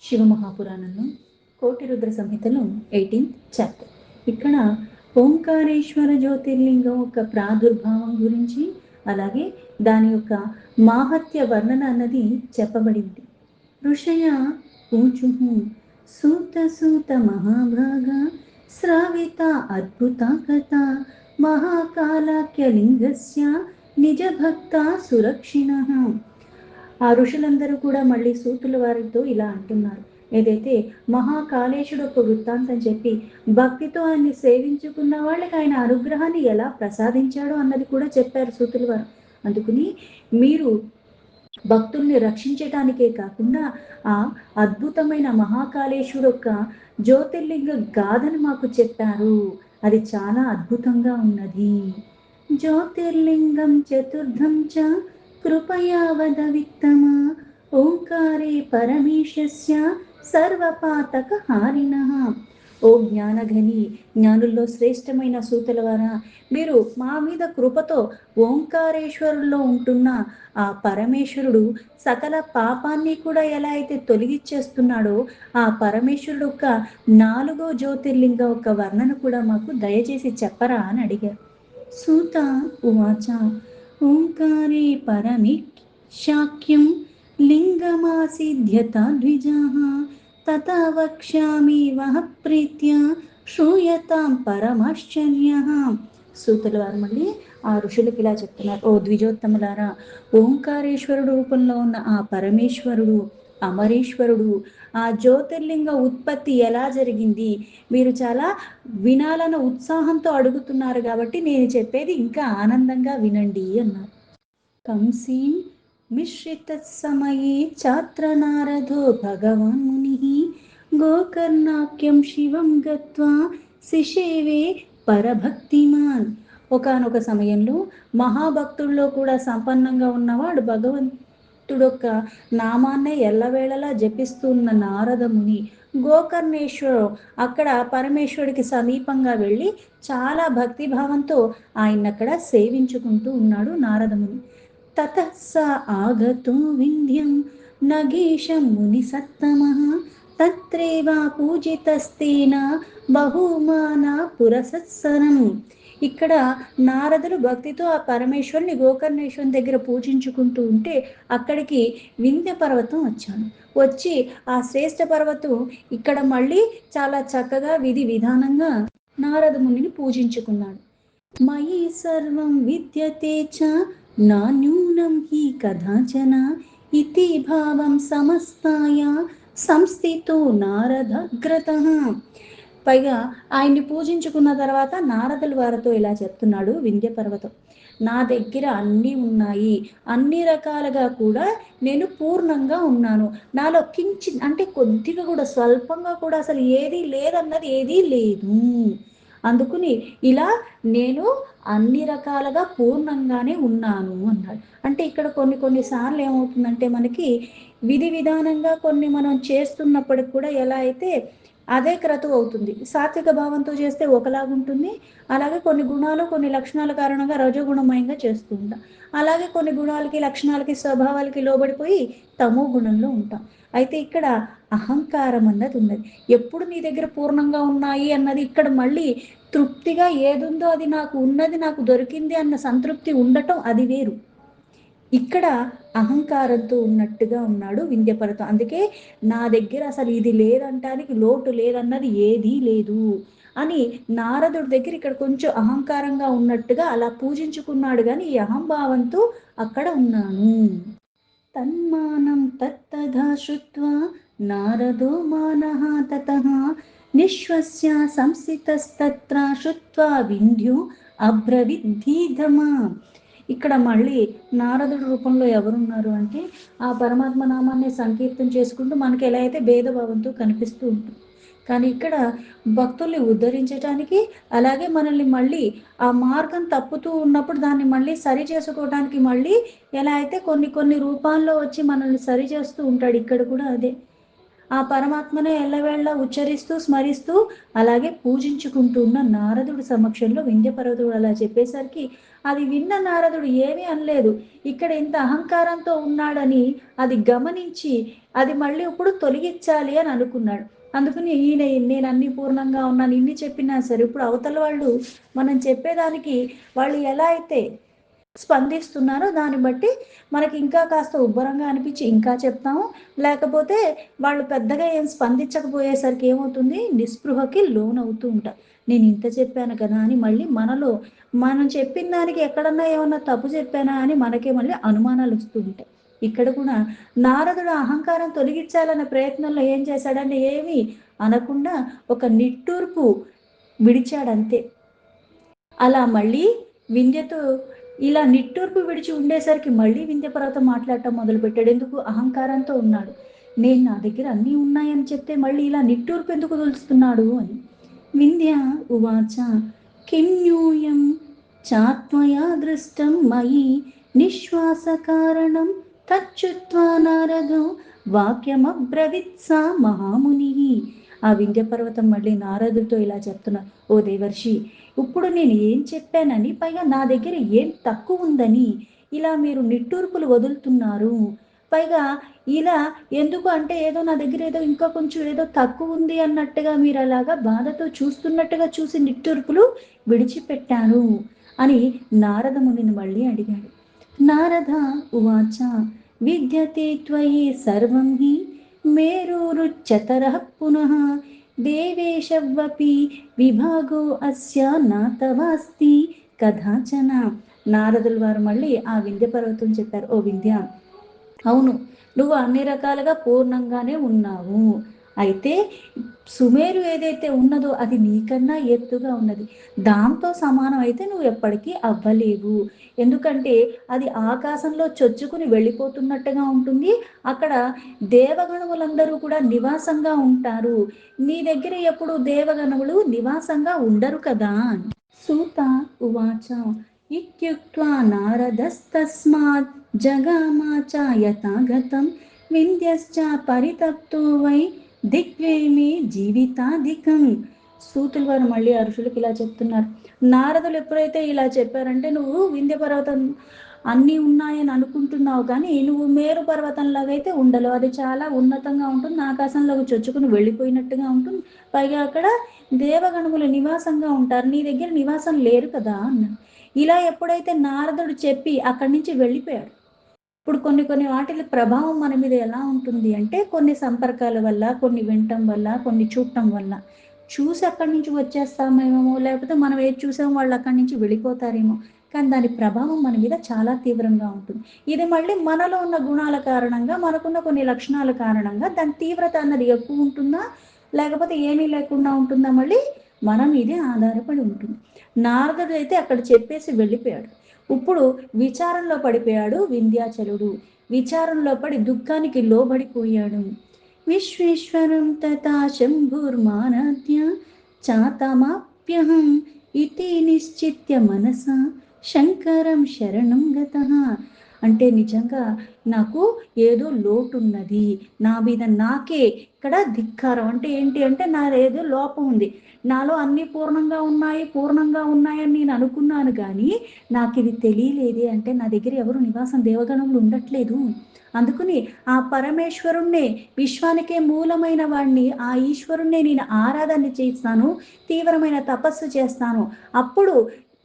శివమహాపురాణంలో కోటి రుద్ర సంహితలో 18th chapter. ఇక్కడ ఓంకారేశ్వర జ్యోతిర్లింగం యొక్క ప్రాదుర్భావం గురించి అలాగే దాని యొక్క మాహత్య వర్ణన అన్నది చెప్పబడింది. ఋషయ ఊచుహు సూత సూత మహాభాగ శ్రావిత అద్భుత కథ మహాకాలాఖ్యలింగస్య నిజ భక్త సురక్షిణః. ఆ ఋషులందరూ కూడా మళ్ళీ సూతుల వారితో ఇలా అంటున్నారు. ఏదైతే మహాకాళేశుడు ఒక వృత్తాంతం చెప్పి భక్తితో ఆయన్ని సేవించుకున్న వాళ్ళకి ఆయన అనుగ్రహాన్ని ఎలా ప్రసాదించాడో అన్నది కూడా చెప్పారు సూతుల వారు. అందుకని మీరు భక్తుల్ని రక్షించటానికే కాకుండా ఆ అద్భుతమైన మహాకాళేశ్వరు యొక్క జ్యోతిర్లింగ గాథను మాకు చెప్పారు. అది చాలా అద్భుతంగా ఉన్నది. జ్యోతిర్లింగం చతుర్థం చ కృపయా వద విత్తమా ఓంకారే పరమేశస్య సర్వపాతక హారిణః. ఓ జ్ఞానఘని, జ్ఞానుల్లో శ్రేష్టమైన సూతులవారా, మీరు మా మీద కృపతో ఓంకారేశ్వరుల్లో ఉంటున్న ఆ పరమేశ్వరుడు సకల పాపాన్ని కూడా ఎలా అయితే తొలగిచ్చేస్తున్నాడో ఆ పరమేశ్వరుడు యొక్క 4వ జ్యోతిర్లింగ ఒక వర్ణన కూడా మాకు దయచేసి చెప్పరా అని అడిగారు. సూత ఉవాచ ఓంకారే పరమేశాఖ్యం లింగమాసిధ్యత ద్విజాః తథా వక్ష్యామి వః ప్రీత్య శ్రూయతాం పరమాశ్చర్యః. సూతుల వారు మళ్ళీ ఆ ఋషులకు ఇలా చెప్తున్నారు. ఓ ద్విజోత్తములారా, ఓంకారేశ్వరుడు రూపంలో ఉన్న ఆ పరమేశ్వరుడు అమరేశ్వరుడు ఆ జ్యోతిర్లింగ ఉత్పత్తి ఎలా జరిగింది మీరు చాలా వినాలన్న ఉత్సాహంతో అడుగుతున్నారు కాబట్టి నేను చెప్పేది ఇంకా ఆనందంగా వినండి అన్నారు. కంసీం మిశ్రిత సమయే ఛాత్ర నారదో భగవాన్ ముని గోకర్ణాఖ్యం శివం గత్వా శిషేవే పరభక్తిమాన్. ఒకానొక సమయంలో మహాభక్తుల్లో కూడా సంపన్నంగా ఉన్నవాడు భగవంతుడొక్క నామాన్నే ఎల్లవేళలా జపిస్తున్న నారదముని గోకర్ణేశ్వరు అక్కడ పరమేశ్వరుడికి సమీపంగా వెళ్ళి చాలా భక్తిభావంతో ఆయన అక్కడ సేవించుకుంటూ ఉన్నాడు నారదముని. తతః స ఆగతో వింధ్యం నగేశం ముని సత్తమః తత్రేవ పూజితస్తేన బహుమాన పురసత్సరం. ఇక్కడ నారదుడు భక్తితో ఆ పరమేశ్వరుని గోకర్ణేశ్వరుని దగ్గర పూజించుకుంటూ ఉంటే అక్కడికి వింధ్య పర్వతం వచ్చాడు. వచ్చి ఆ శ్రేష్ఠ పర్వతం ఇక్కడ మళ్ళీ చాలా చక్కగా విధి విధానంగా నారద మునిని పూజించుకున్నాడు. మయి సర్వం విద్యతే చ నాన్యూనం హి కదాచన ఇతి భావం సమస్తాయ సంస్థితో నారదగ్రతః. పైగా ఆయన్ని పూజించుకున్న తర్వాత నారదుల వారితో ఇలా చెప్తున్నాడు వింధ్య పర్వతం. నా దగ్గర అన్నీ ఉన్నాయి, అన్ని రకాలుగా కూడా నేను పూర్ణంగా ఉన్నాను. నాలో కించిత్ అంటే కొద్దిగా కూడా స్వల్పంగా కూడా అసలు ఏదీ లేదన్నది ఏదీ లేదు. అందుకుని ఇలా నేను అన్ని రకాలుగా పూర్ణంగానే ఉన్నాను అన్నాడు. అంటే ఇక్కడ కొన్నిసార్లు ఏమవుతుందంటే మనకి విధి విధానంగా కొన్ని మనం చేస్తున్నప్పటికి కూడా ఎలా అయితే అదే క్రతువు అవుతుంది. సాత్విక భావంతో చేస్తే ఒకలాగుంటుంది, అలాగే కొన్ని గుణాలు కొన్ని లక్షణాల కారణంగా రజోగుణమయంగా చేస్తూ ఉంటాం. అలాగే కొన్ని గుణాలకి లక్షణాలకి స్వభావాలకి లోబడిపోయి తమో గుణంలో ఉంటాం. అయితే ఇక్కడ అహంకారం అన్నది ఉన్నది. ఎప్పుడు నీ దగ్గర పూర్ణంగా ఉన్నాయి అన్నది ఇక్కడ మళ్ళీ తృప్తిగా ఏదుందో అది నాకు ఉన్నది, నాకు దొరికింది అన్న సంతృప్తి ఉండటం అది వేరు. ఇక్కడ అహంకారంతో ఉన్నట్టుగా ఉన్నాడు వింధ్య పర్వతం. అందుకే నా దగ్గర అసలు ఇది లేదంటానికి లోటు లేదన్నది ఏదీ లేదు అని నారదుడి దగ్గర ఇక్కడ కొంచెం అహంకారంగా ఉన్నట్టుగా అలా పూజించుకున్నాడు. కానీ ఈ అహంభావంతో అక్కడ ఉన్నాను. తన్మానం తత్తథా శ్రుత్వా నారదో మానః తతః నిశ్వస్య సంస్థితస్తత్ర శ్రుత్వా వింధ్యో అబ్రవిద్ధీధమా. ఇక్కడ మళ్ళీ నారదుడి రూపంలో ఎవరున్నారు అంటే ఆ పరమాత్మ నామాన్ని సంకీర్తన చేసుకుంటూ మనకి ఎలా అయితే భేదభావంతో కనిపిస్తూ ఉంటుంది. కానీ ఇక్కడ భక్తుల్ని ఉద్ధరించడానికి అలాగే మనల్ని మళ్ళీ ఆ మార్గం తప్పుతూ ఉన్నప్పుడు దాన్ని మళ్ళీ సరి చేసుకోవడానికి మళ్ళీ ఎలా అయితే కొన్ని రూపాల్లో వచ్చి మనల్ని సరి చేస్తూ ఉంటాడు. ఇక్కడ కూడా అదే ఆ పరమాత్మనే ఎల్లవేళలా ఉచ్చరిస్తూ స్మరిస్తూ అలాగే పూజించుకుంటూ ఉన్న నారదుడి సమక్షంలో వింధ్య పర్వతుడు అలా చెప్పేసరికి అది విన్న నారదుడు ఏమీ అనలేదు. ఇక్కడ ఇంత అహంకారంతో ఉన్నాడని అది గమనించి అది మళ్ళీ ఇప్పుడు తొలగించాలి అని అనుకున్నాడు. అందుకని ఈయన నేను అన్ని పూర్ణంగా ఉన్నాను ఇన్ని చెప్పినా సరే ఇప్పుడు అవతల వాళ్ళు మనం చెప్పేదానికి వాళ్ళు ఎలా అయితే స్పందిస్తున్నారో దాన్ని బట్టి మనకి ఇంకా కాస్త ఉబ్బరంగా అనిపించి ఇంకా చెప్తాము. లేకపోతే వాళ్ళు పెద్దగా ఏం స్పందించకపోయేసరికి ఏమవుతుంది, నిస్పృహకి లోనవుతూ ఉంటారు. నేను ఇంత చెప్పాను కదా అని మళ్ళీ మనలో మనం చెప్పిన దానికి ఎక్కడన్నా ఏమన్నా తప్పు చెప్పానా అని మనకే మళ్ళీ అనుమానాలు వస్తూ ఉంటాయి. ఇక్కడ కూడా నారదుడు అహంకారం తొలగించాలన్న ప్రయత్నంలో ఏం చేశాడంటే ఏమీ అనకుండా ఒక నిట్టూర్పు విడిచాడంతే. అలా మళ్ళీ వింధ్యతో ఇలా నిట్టూర్పు విడిచి ఉండేసరికి మళ్ళీ వింధ్య పర్వతం మాట్లాడటం మొదలుపెట్టాడు. ఎందుకు? అహంకారంతో ఉన్నాడు. నేను నా దగ్గర అన్నీ ఉన్నాయని చెప్తే మళ్ళీ ఇలా నిట్టూర్పు ఎందుకు తెలుస్తున్నాడు అని. వింధ్య ఉవాచ కిం న్యూయం చాత్మయా దృష్టం మయి నిశ్వాస కారణం తచ్చుత్వా నారదో వాక్యమబ్రవిత్సా మహాముని. ఆ వింధ్య పర్వతం మళ్ళీ నారదుడితో ఇలా చెప్తున్నా, ఓ దేవర్షి, ఇప్పుడు నేను ఏం చెప్పానని పైగా నా దగ్గర ఏం తక్కువ ఉందని ఇలా మీరు నిట్టూర్పులు వదులుతున్నారు. పైగా ఇలా ఎందుకు అంటే ఏదో నా దగ్గర ఏదో ఇంకా కొంచెం ఏదో తక్కువ ఉంది అన్నట్టుగా మీరు అలాగా బాధతో చూస్తున్నట్టుగా చూసి నిట్టూర్పులు విడిచిపెట్టాను అని నారద మునిని మళ్ళీ అడిగాడు. నారద ఉవాచ విద్యతే త్వయి సర్వం హి మేరురుచ్యతరః పునః దేవేశవపి విభాగో అస్య నాతవాస్తి కథాచన. నారదుల వారు మళ్ళీ ఆ వింధ్య పర్వతం చెప్పారు, ఓ వింధ్య, అవును, నువ్వు అన్ని రకాలుగా పూర్ణంగానే ఉన్నావు. అయితే సుమేరు ఏదైతే ఉన్నదో అది నీకన్నా ఎత్తుగా ఉన్నది. దాంతో సమానం అయితే నువ్వు ఎప్పటికీ అవ్వలేవు. ఎందుకంటే అది ఆకాశంలో చొచ్చుకుని వెళ్ళిపోతున్నట్టుగా ఉంటుంది. అక్కడ దేవగణములందరూ కూడా నివాసంగా ఉంటారు. నీ దగ్గర ఎప్పుడు దేవగణములు నివాసంగా ఉండరు కదా. సూత ఉవాచ ఇత్యుక్త్వా నారదస్తస్మాత్ జగామాచ యథాగతం వింధ్యశ్చ పరితప్తో వై దిగ్వేమి జీవితాధికం. సూతులు వారు మళ్ళీ ఋషులకు ఇలా చెప్తున్నారు. నారదులు ఎప్పుడైతే ఇలా చెప్పారంటే నువ్వు వింధ్య పర్వతం అన్నీ ఉన్నాయని అనుకుంటున్నావు కానీ నువ్వు మేరు పర్వతంలాగా అయితే ఉండలేవు. అది చాలా ఉన్నతంగా ఉంటుంది, ఆకాశంలోకి చొచ్చుకుని వెళ్ళిపోయినట్టుగా ఉంటుంది. పైగా అక్కడ దేవగణములు నివాసంగా ఉంటారు, నీ దగ్గర నివాసం లేరు కదా అన్నారు. ఇలా ఎప్పుడైతే నారదుడు చెప్పి అక్కడి నుంచి వెళ్ళిపోయాడు. ఇప్పుడు కొన్ని కొన్ని వాటిల ప్రభావం మన మీద ఎలా ఉంటుంది అంటే కొన్ని సంపర్కాల వల్ల, కొన్ని వినటం వల్ల, కొన్ని చూడటం వల్ల చూసి అక్కడి నుంచి వచ్చేస్తామేమో, లేకపోతే మనం ఏది చూసామో వాళ్ళు అక్కడి నుంచి వెళ్ళిపోతారేమో, కానీ దాని ప్రభావం మన మీద చాలా తీవ్రంగా ఉంటుంది. ఇది మళ్ళీ మనలో ఉన్న గుణాల కారణంగా, మనకున్న కొన్ని లక్షణాల కారణంగా దాని తీవ్రత అన్నది ఎక్కువ ఉంటుందా లేకపోతే ఏమీ లేకుండా ఉంటుందా, మళ్ళీ మనం ఇదే ఆధారపడి ఉంటుంది. నారదుడు అయితే అక్కడ చెప్పేసి వెళ్ళిపోయాడు. ఇప్పుడు విచారంలో పడిపోయాడు వింధ్యాచలుడు. విచారంలో పడి దుఃఖానికి లోబడిపోయాడు. విశ్వేశ్వరం తథా శంభుర్మారాధ్య చాతమాప్యహం ఇతి నిశ్చిత్య మనస శంకరం శరణం గతః. అంటే నిజంగా నాకు ఏదో లోటున్నది, నా మీద నాకే ఇక్కడ ధిక్కారం. అంటే ఏంటి అంటే నా ఏదో లోపం ఉంది, నాలో అన్నీ పూర్ణంగా ఉన్నాయని నేను అనుకున్నాను కానీ నాకు ఇది తెలియలేదే. అంటే నా దగ్గర ఎవరు నివాసం దేవగణములు ఉండట్లేదు. అందుకని ఆ పరమేశ్వరుణ్ణే, విశ్వానికే మూలమైన వాడిని, ఆ ఈశ్వరుణ్ణే నేను ఆరాధన చేస్తాను, తీవ్రమైన తపస్సు చేస్తాను. అప్పుడు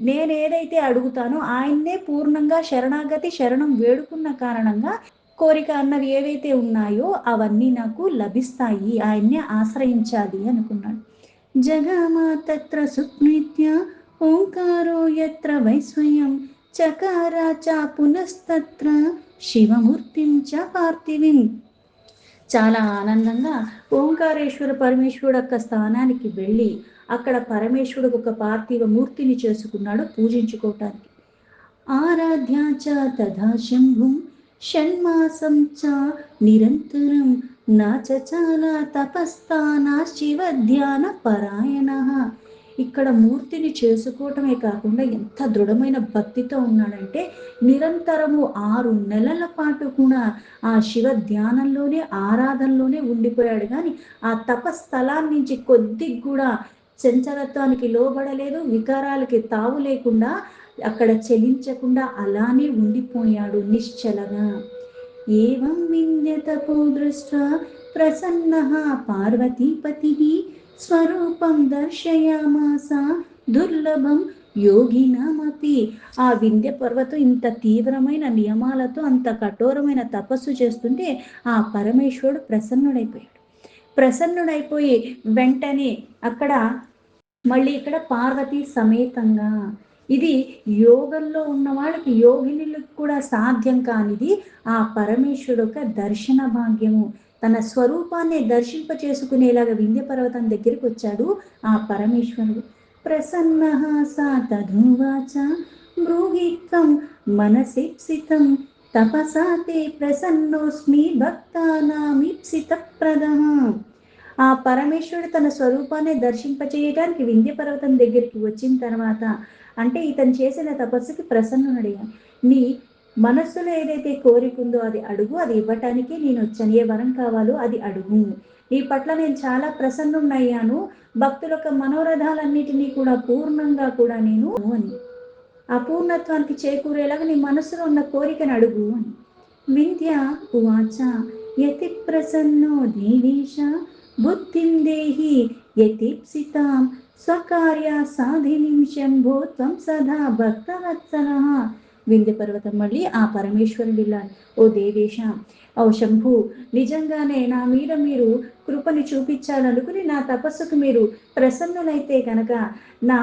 నేను ఏదైతే అడుగుతానో ఆయన్నే పూర్ణంగా శరణాగతి శరణం వేడుకున్న కారణంగా కోరిక అన్నవి ఏవైతే ఉన్నాయో అవన్నీ నాకు లభిస్తాయి, ఆయన్నే ఆశ్రయించాలి అనుకున్నాడు. జగామా తత్ర సుప్రీత్య ఓంకారో యత్ర వైస్వయం చకార చ పునస్తత్ర శివమూర్తిం చ పార్థివిం. చాలా ఆనందంగా ఓంకారేశ్వర పరమేశ్వరుడు యొక్క స్థానానికి వెళ్ళి అక్కడ పరమేశ్వరుడు ఒక పార్థివ మూర్తిని చేసుకున్నాడు పూజించుకోవటానికి. ఆరాధ్యా చ తథా శంభుం షణ్మాసం చ నిరంతరం నాచచాల తపస్థాన శివ ధ్యాన పరాయణ. ఇక్కడ మూర్తిని చేసుకోవటమే కాకుండా ఎంత దృఢమైన భక్తితో ఉన్నాడంటే నిరంతరము 6 నెలల పాటు కూడా ఆ శివ ధ్యానంలోనే ఆరాధనలోనే ఉండిపోయాడు. కానీ ఆ తపస్థలాన్ని నుంచి కొద్దిగా కూడా చంచలత్వానికి లోబడలేదు, వికారాలకి తావు లేకుండా అక్కడ చలించకుండా అలానే ఉండిపోయాడు నిశ్చలగా. ఏవం వింధ్యతపో దృష్ట్వా ప్రసన్నః పార్వతీపతిః స్వరూపం దర్శయామాస దుర్లభం యోగినామపి. ఆ వింధ్య పర్వతం ఇంత తీవ్రమైన నియమాలతో అంత కఠోరమైన తపస్సు చేస్తుంటే ఆ పరమేశ్వరుడు ప్రసన్నుడైపోయి వెంటనే అక్కడ మళ్ళీ ఇక్కడ పార్వతి సమేతంగా, ఇది యోగంలో ఉన్న వాళ్ళకి యోగినులకు కూడా సాధ్యం కానిది ఆ పరమేశ్వరుడు యొక్క దర్శన భాగ్యము. తన స్వరూపాన్ని దర్శింప చేసుకునేలాగా వింధ్య పర్వతం దగ్గరికి వచ్చాడు ఆ పరమేశ్వరుడు. ప్రసన్న సా తధువాచ బ్రూహిత్వం మనసిప్సితం తపసా తే ప్రసన్నోస్మి భక్తానామిప్సిత ప్రదః. ఆ పరమేశ్వరుడు తన స్వరూపాన్ని దర్శింపచేయడానికి వింధ్య పర్వతం దగ్గరికి వచ్చిన తర్వాత, అంటే ఇతను చేసిన తపస్సుకి ప్రసన్నుడయ్యా. నీ మనస్సులో ఏదైతే కోరికుందో అది అడుగు, అది ఇవ్వటానికి నేను వచ్చాను. ఏ వరం కావాలో అది అడుగు. నీ పట్ల నేను చాలా ప్రసన్నుడయ్యాను. భక్తుల యొక్క మనోరథాలన్నిటినీ కూడా పూర్ణంగా కూడా నేను అని, ఆ పూర్ణత్వానికి చేకూరేలాగా నీ మనస్సులో ఉన్న కోరికను అడుగు అని. వింధ్య ఉవాచ యతి ప్రసన్నో దేవేశ బుద్ధిం దేహి యతిప్సితాం స్వకార్య సాధినిం శంభో త్వం సదా భక్తవత్సలః. వింధ్య పర్వతం మళ్ళీ ఆ పరమేశ్వరుడి ఇలా, ఓ దేవేశ, ఓ శంభు, నిజంగానే నా మీద మీరు కృపని చూపించాలనుకుని నా తపస్సుకు మీరు ప్రసన్నులైతే కనుక నా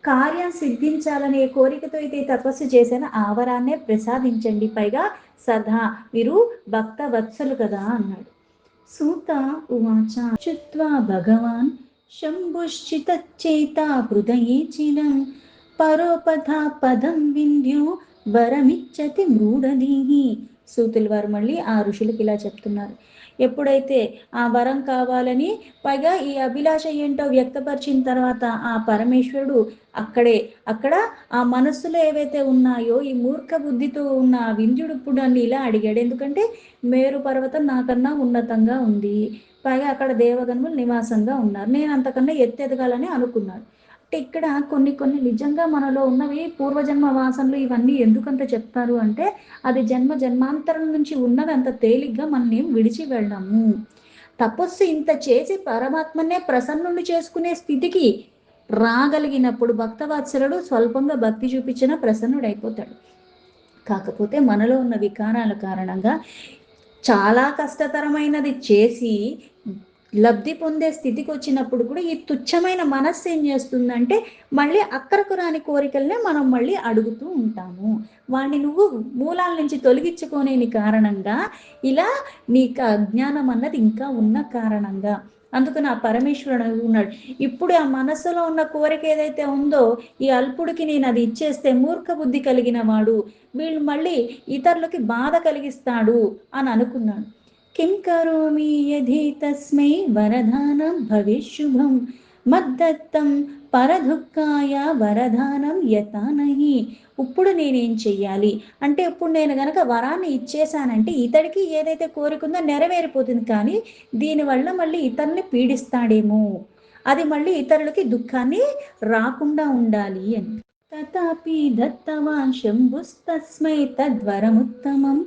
కార్యం సిద్ధించాలనే కోరికతో అయితే తపస్సు చేసిన ఆవరాన్నే ప్రసాదించండి, పైగా సదా మీరు భక్త వత్సలు కదా అన్నాడు. సూత ఉవాచ చుత్వా భగవాన్ శంభుశ్చితచేత హృదయే చిరం పరోపథా పదం వింధ్యో వరమిచ్చతి మూఢధీహి. సూతుల వారు మళ్ళీ ఆ ఋషులకి ఇలా చెప్తున్నారు. ఎప్పుడైతే ఆ వరం కావాలని పైగా ఈ అభిలాష ఏంటో వ్యక్తపరిచిన తర్వాత ఆ పరమేశ్వరుడు అక్కడ ఆ మనస్సులో ఏవైతే ఉన్నాయో ఈ మూర్ఖ బుద్ధితో ఉన్న వింధ్యుడు ఇప్పుడు నన్ను ఇలా అడిగాడు. ఎందుకంటే మేరు పర్వతం నాకన్నా ఉన్నతంగా ఉంది, పైగా అక్కడ దేవగణములు నివాసంగా ఉన్నారు, నేను అంతకన్నా ఎత్తెదగాలని అనుకున్నాడు. అంటే ఇక్కడ కొన్ని నిజంగా మనలో ఉన్నవి పూర్వజన్మ వాసనలు ఇవన్నీ ఎందుకంత చెప్తారు అంటే, అది జన్మాంతరం నుంచి ఉన్నది అంత తేలిగ్గా మనల్ని విడిచి వెళ్ళాము. తపస్సు ఇంత చేసి పరమాత్మనే ప్రసన్నుని చేసుకునే స్థితికి రాగలిగినప్పుడు భక్తవాత్సలుడు స్వల్పంగా భక్తి చూపించిన ప్రసన్నుడైపోతాడు. కాకపోతే మనలో ఉన్న వికారాల కారణంగా చాలా కష్టతరమైనది చేసి లబ్ధి పొందే స్థితికి వచ్చినప్పుడు కూడా ఈ తుచ్చమైన మనస్సు ఏం చేస్తుందంటే మళ్ళీ అక్కరకు రాని కోరికలనే మనం మళ్ళీ అడుగుతూ ఉంటాము. వాడిని నువ్వు మూలాల నుంచి తొలగించుకోలేని కారణంగా ఇలా నీకు అజ్ఞానం అన్నది ఇంకా ఉన్న కారణంగా, అందుకని ఆ పరమేశ్వరుడు ఉన్నాడు. ఇప్పుడు ఆ మనస్సులో ఉన్న కోరిక ఏదైతే ఉందో ఈ అల్పుడికి నేను అది ఇచ్చేస్తే మూర్ఖ బుద్ధి కలిగిన వాడు వీళ్ళు మళ్ళీ ఇతరులకి బాధ కలిగిస్తాడు అని అనుకున్నాడు. కిం కరోమి యధి తస్మై వరదానం భవేశుభం మద్దత్తం పరదుఃఖాయ వరదానం యతానహి. ఇప్పుడు నేనేం చెయ్యాలి అంటే, ఇప్పుడు నేను గనక వరాన్ని ఇచ్చేసానంటే ఇతడికి ఏదైతే కోరికుందో నెరవేరిపోతుంది, కానీ దీనివల్ల మళ్ళీ ఇతరుల్ని పీడిస్తాడేమో, అది మళ్ళీ ఇతరులకి దుఃఖాన్ని రాకుండా ఉండాలి అని. తథాపి దత్తవాన్ శంభుస్తస్మై తద్వరముత్తమం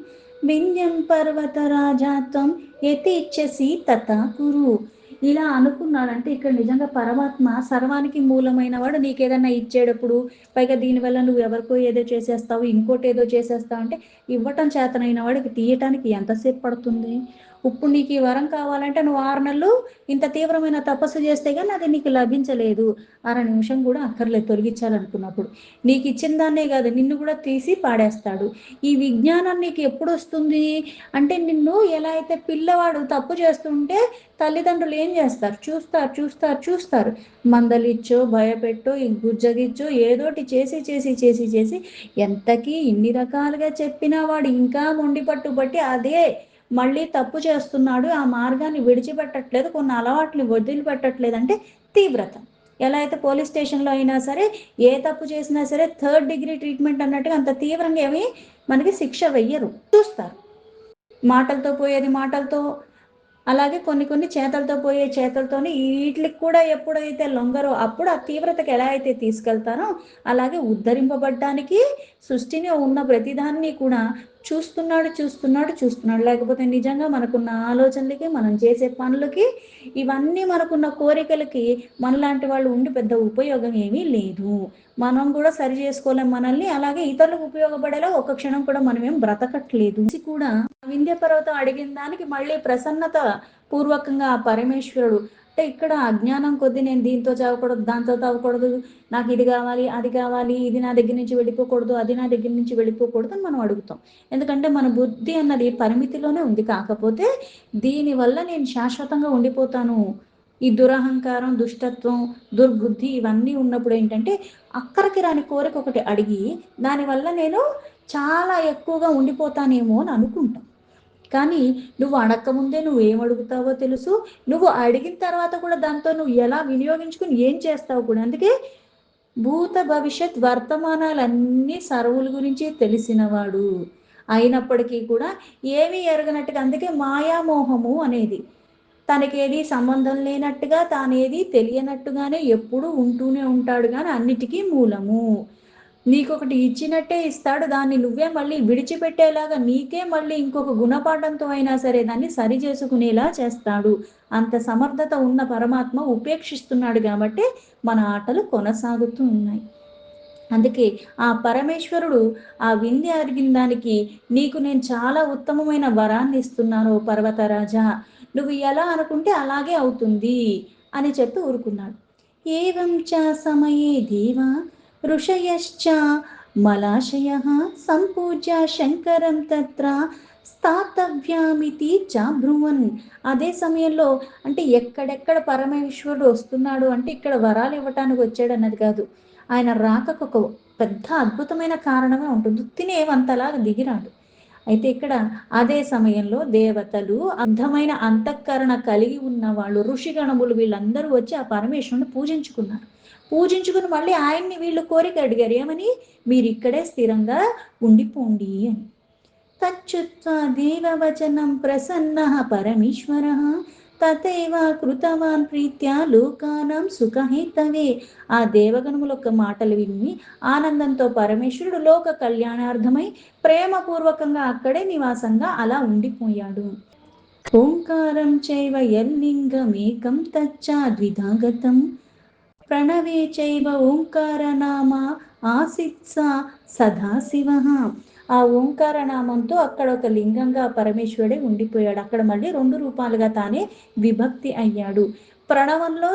వింధ్యం పర్వతరాజాత్వం యతిచ్చసి తథా కురు. ఇలా అనుకున్నాడంటే ఇక్కడ నిజంగా పరమాత్మ సర్వానికి మూలమైన వాడు నీకేదన్నా ఇచ్చేటప్పుడు పైగా దీనివల్ల నువ్వు ఎవరికో ఏదో చేసేస్తావు, ఇంకోటి ఏదో చేసేస్తావు అంటే ఇవ్వటం చేతనైన వాడికి తీయటానికి ఎంతసేపు పడుతుంది? ఇప్పుడు నీకు ఈ వరం కావాలంటే నువ్వు 6 నెలలు ఇంత తీవ్రమైన తపస్సు చేస్తే కానీ అది నీకు లభించలేదు. 1/2 నిమిషం కూడా అక్కర్లేదు తొలగించాలనుకున్నప్పుడు. నీకు ఇచ్చిన దాన్నే కాదు నిన్ను కూడా తీసి పాడేస్తాడు. ఈ విజ్ఞానం నీకు ఎప్పుడు వస్తుంది అంటే, నిన్ను ఎలా అయితే పిల్లవాడు తప్పు చేస్తుంటే తల్లిదండ్రులు ఏం చేస్తారు, చూస్తారు, మందలిచ్చో భయపెట్టో గుజ్జగిచ్చో ఏదోటి చేసి ఎంతకీ ఇన్ని రకాలుగా చెప్పినా వాడు ఇంకా మొండి పట్టుబట్టి అదే మళ్ళీ తప్పు చేస్తున్నాడు, ఆ మార్గాన్ని విడిచిపెట్టట్లేదు, కొన్ని అలవాట్ని వదిలిపెట్టట్లేదు అంటే తీవ్రత. ఎలా అయితే పోలీస్ స్టేషన్లో అయినా సరే ఏ తప్పు చేసినా సరే 3rd డిగ్రీ ట్రీట్మెంట్ అన్నట్టుగా అంత తీవ్రంగా ఏమి మనకి శిక్ష వెయ్యరు, చూస్తారు. మాటలతో పోయేది మాటలతో, అలాగే కొన్ని కొన్ని చేతలతో పోయే చేతలతోని ఈట్లికి కూడా ఎప్పుడైతే లొంగరో అప్పుడు ఆ తీవ్రతకి ఎలా అయితే తీసుకెళ్తారో అలాగే ఉద్ధరింపబడ్డానికి సృష్టిని ఉన్న ప్రతిదాన్ని కూడా చూస్తున్నాడు చూస్తున్నాడు చూస్తున్నాడు. లేకపోతే నిజంగా మనకున్న ఆలోచనలకి, మనం చేసే పనులకి, ఇవన్నీ మనకున్న కోరికలకి మనలాంటి వాళ్ళు ఉండి పెద్ద ఉపయోగం ఏమీ లేదు. మనం కూడా సరి చేసుకోలేం మనల్ని, అలాగే ఇతరులకు ఉపయోగపడేలా ఒక్క క్షణం కూడా మనమేం బ్రతకట్లేదు కూడా. వింధ్య పర్వతం అడిగిన దానికి మళ్ళీ ప్రసన్నత పూర్వకంగా ఆ పరమేశ్వరుడు అంటే ఇక్కడ అజ్ఞానం కొద్దీ నేను దీంతో చావకూడదు, దాంతో తావకూడదు, నాకు ఇది కావాలి, అది కావాలి, ఇది నా దగ్గర నుంచి వెళ్ళిపోకూడదు, అది నా దగ్గర నుంచి వెళ్ళిపోకూడదు అని మనం అడుగుతాం. ఎందుకంటే మన బుద్ధి అన్నది పరిమితిలోనే ఉంది. కాకపోతే దీనివల్ల నేను శాశ్వతంగా ఉండిపోతాను, ఈ దురహంకారం, దుష్టత్వం, దుర్బుద్ధి ఇవన్నీ ఉన్నప్పుడు ఏంటంటే అక్కడికి రాని కోరిక ఒకటి అడిగి దానివల్ల నేను చాలా ఎక్కువగా ఉండిపోతానేమో అని అనుకుంటాం. కానీ నువ్వు అడక్కముందే నువ్వేం అడుగుతావో తెలుసు, నువ్వు అడిగిన తర్వాత కూడా దాంతో నువ్వు ఎలా వినియోగించుకుని ఏం చేస్తావు కూడా. అందుకే భూత భవిష్యత్ వర్తమానాలన్నీ సర్వుల గురించి తెలిసినవాడు అయినప్పటికీ కూడా ఏమీ ఎరగనట్టుగా, అందుకే మాయామోహము అనేది తనకేది సంబంధం లేనట్టుగా, తానేది తెలియనట్టుగానే ఎప్పుడూ ఉంటూనే ఉంటాడు కానీ అన్నిటికీ మూలము. నీకొకటి ఇచ్చినట్టే ఇస్తాడు, దాన్ని నువ్వే మళ్ళీ విడిచిపెట్టేలాగా నీకే మళ్ళీ ఇంకొక గుణపాఠంతో అయినా సరే దాన్ని సరి చేసుకునేలా చేస్తాడు. అంత సమర్థత ఉన్న పరమాత్మ ఉపేక్షిస్తున్నాడు కాబట్టి మన ఆటలు కొనసాగుతూ ఉన్నాయి. అందుకే ఆ పరమేశ్వరుడు ఆ వింధ్య అడిగిన దానికి నీకు నేను చాలా ఉత్తమమైన వరాన్ని ఇస్తున్నాను పర్వతరాజా, నువ్వు ఎలా అనుకుంటే అలాగే అవుతుంది అని చెప్పి ఊరుకున్నాడు. ఏవం చ సమయే దేవ ఋషయశ్చ మలాశయః సంపూజ్య శంకరం తత్ర స్థాతవ్యామితి చాబ్రువన్. అదే సమయంలో అంటే ఎక్కడెక్కడ పరమేశ్వరుడు వస్తున్నాడు అంటే ఇక్కడ వరాలు ఇవ్వటానికి వచ్చాడు అన్నది కాదు, ఆయన రాకకు ఒక పెద్ద అద్భుతమైన కారణమే ఉంటుంది. తినేవంతలాగా దిగిరాడు. అయితే ఇక్కడ అదే సమయంలో దేవతలు, అందమైన అంతఃకరణ కలిగి ఉన్న వాళ్ళు, ఋషిగణములు వీళ్ళందరూ వచ్చి ఆ పరమేశ్వరుని పూజించుకున్నారు. పూజించుకుని మళ్ళీ ఆయన్ని వీళ్ళు కోరిక అడిగారు, ఏమని, మీరు ఇక్కడే స్థిరంగా ఉండిపోండి అని. తచ్చుత్వా దేవవచనం ప్రసన్నః పరమేశ్వరః తథైవ కృతవాన్ ప్రీత్యా లోకానాం సుఖహేతవే. ఆ దేవగణముల యొక్క మాటలు విని ఆనందంతో పరమేశ్వరుడు లోక కళ్యాణార్థమై ప్రేమపూర్వకంగా అక్కడే నివాసంగా అలా ఉండిపోయాడు. ఓంకారం చైవ యల్లింగమేకం తచ్చా ద్విధాగతం ప్రణవే చైవ ఓంకార నామ ఆసిత్స సదాశివ. ఆ ఓంకార నామంతో అక్కడ ఒక లింగంగా పరమేశ్వరుడే ఉండిపోయాడు. అక్కడ మళ్ళీ 2 రూపాలుగా తానే విభక్తి అయ్యాడు. ప్రణవంలో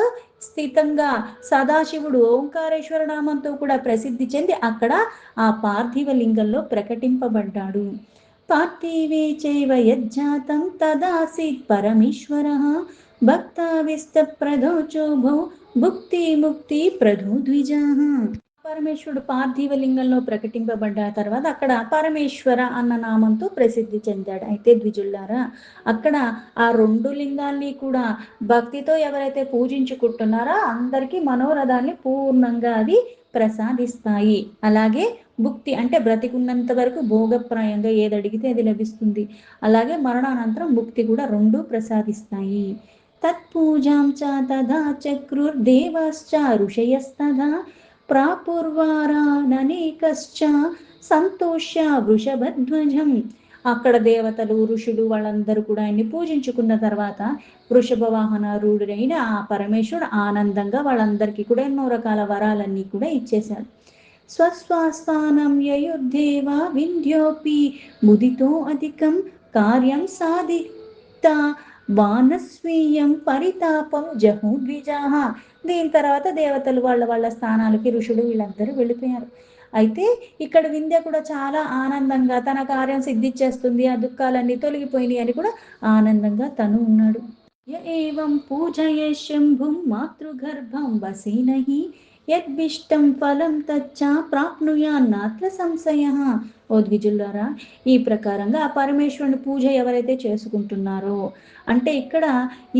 స్థితంగా సదాశివుడు ఓంకారేశ్వర నామంతో కూడా ప్రసిద్ధి చెంది అక్కడ ఆ పార్థివ లింగంలో ప్రకటింపబడ్డాడు. పార్థివే చైవ యజ్జాతం తదాసీత్ పరమేశ్వర భక్తావిష్ట ప్రదోచోభౌ భుక్తి ముక్తి ప్రభు ద్విజ. పరమేశ్వరుడు పార్థివ లింగంలో ప్రకటింపబడ్డ తర్వాత అక్కడ పరమేశ్వర అన్న నామంతో ప్రసిద్ధి చెందాడు. అయితే ద్విజుల్లారా, అక్కడ ఆ 2 లింగాల్ని కూడా భక్తితో ఎవరైతే పూజించుకుంటున్నారో అందరికీ మనోరథాన్ని పూర్ణంగా అది ప్రసాదిస్తాయి. అలాగే భుక్తి అంటే బ్రతికున్నంత వరకు భోగప్రాయంగా ఏది అడిగితే అది లభిస్తుంది. అలాగే మరణానంతరం ముక్తి కూడా 2 ప్రసాదిస్తాయి. తత్పూజాం చ తదా చక్రుర్దేవాశ్చ ఋషయస్తథా ప్రాపుర్వారాననేకశ్చ సంతోష్య వృషభధ్వజం. అక్కడ దేవతలు, ఋషులు వాళ్ళందరూ కూడా ఆయన్ని పూజించుకున్న తర్వాత వృషభ వాహనారూఢుడైన ఆ పరమేశ్వరుడు ఆనందంగా వాళ్ళందరికీ కూడా ఎన్నో రకాల వరాలన్నీ కూడా ఇచ్చేశాడు. స్వస్వాస్థానం యయుర్దేవ వింధ్యోపి ముదితో అధికం కార్యం సాధిత బాణస్వీయం పరితాపం జహూద్విజాహ. దీని తర్వాత దేవతలు వాళ్ళ వాళ్ళ స్థానాలకి, ఋషులు వీళ్ళందరూ వెళ్ళిపోయారు. అయితే ఇక్కడ వింధ్య కూడా చాలా ఆనందంగా తన కార్యం సిద్ధిచ్చేస్తుంది, ఆ దుఃఖాలన్నీ తొలగిపోయినాయి అని కూడా ఆనందంగా తను ఉన్నాడు. ఏవం పూజయే శంభుం మాతృగర్భం వసేనహి యద్విష్టం ఫలం తచ్చ ప్రాప్నుయాన్నాత్ర సంశయ. ఓ ద్విజులారా, ఈ ప్రకారంగా ఆ పరమేశ్వరుని పూజ ఎవరైతే చేసుకుంటున్నారో, అంటే ఇక్కడ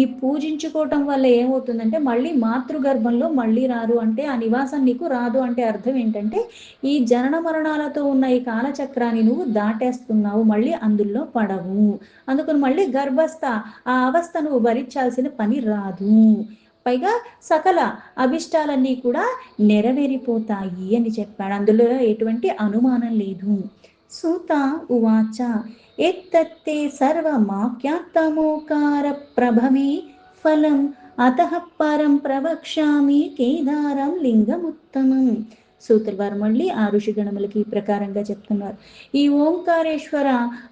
ఈ పూజించుకోవటం వల్ల ఏమవుతుందంటే మళ్ళీ మాతృగర్భంలో మళ్ళీ రారు, అంటే ఆ నివాసం నీకు రాదు అంటే అర్థం ఏంటంటే ఈ జనన మరణాలతో ఉన్న ఈ కాలచక్రాన్ని నువ్వు దాటేస్తున్నావు, మళ్ళీ అందులో పడవు, అందుకని మళ్ళీ గర్భస్థ ఆ అవస్థ నువ్వు భరించాల్సిన పని రాదు, పైగా సకల అభిష్టాలన్నీ కూడా నెరవేరిపోతాయి అని చెప్పాడు. అందులో ఎటువంటి అనుమానం లేదు. సూత ఉవాచ ఎత్తత్తే సర్వమాఖ్యాతమోకార ప్రభమే ఫలం అతః పరం ప్రవక్ష్యామి కేదారం లింగముత్తమం. సూతుల వారు మళ్ళీ ఆ ఋషిగణములకి ఈ ప్రకారంగా చెప్తున్నారు. ఈ ఓంకారేశ్వర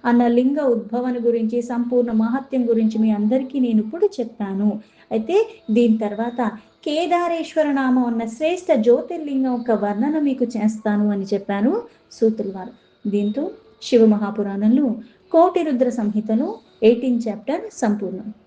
అన్న లింగ ఉద్భవన గురించి, సంపూర్ణ మహత్యం గురించి మీ అందరికీ నేను ఇప్పుడు చెప్పాను. అయితే దీని తర్వాత కేదారేశ్వర నామం అన్న శ్రేష్ఠ జ్యోతిర్లింగం ఒక వర్ణన మీకు చేస్తాను అని చెప్పాను సూతుల వారు. దీంతో శివ మహాపురాణంలో కోటి రుద్ర సంహితలో 18th చాప్టర్ సంపూర్ణం.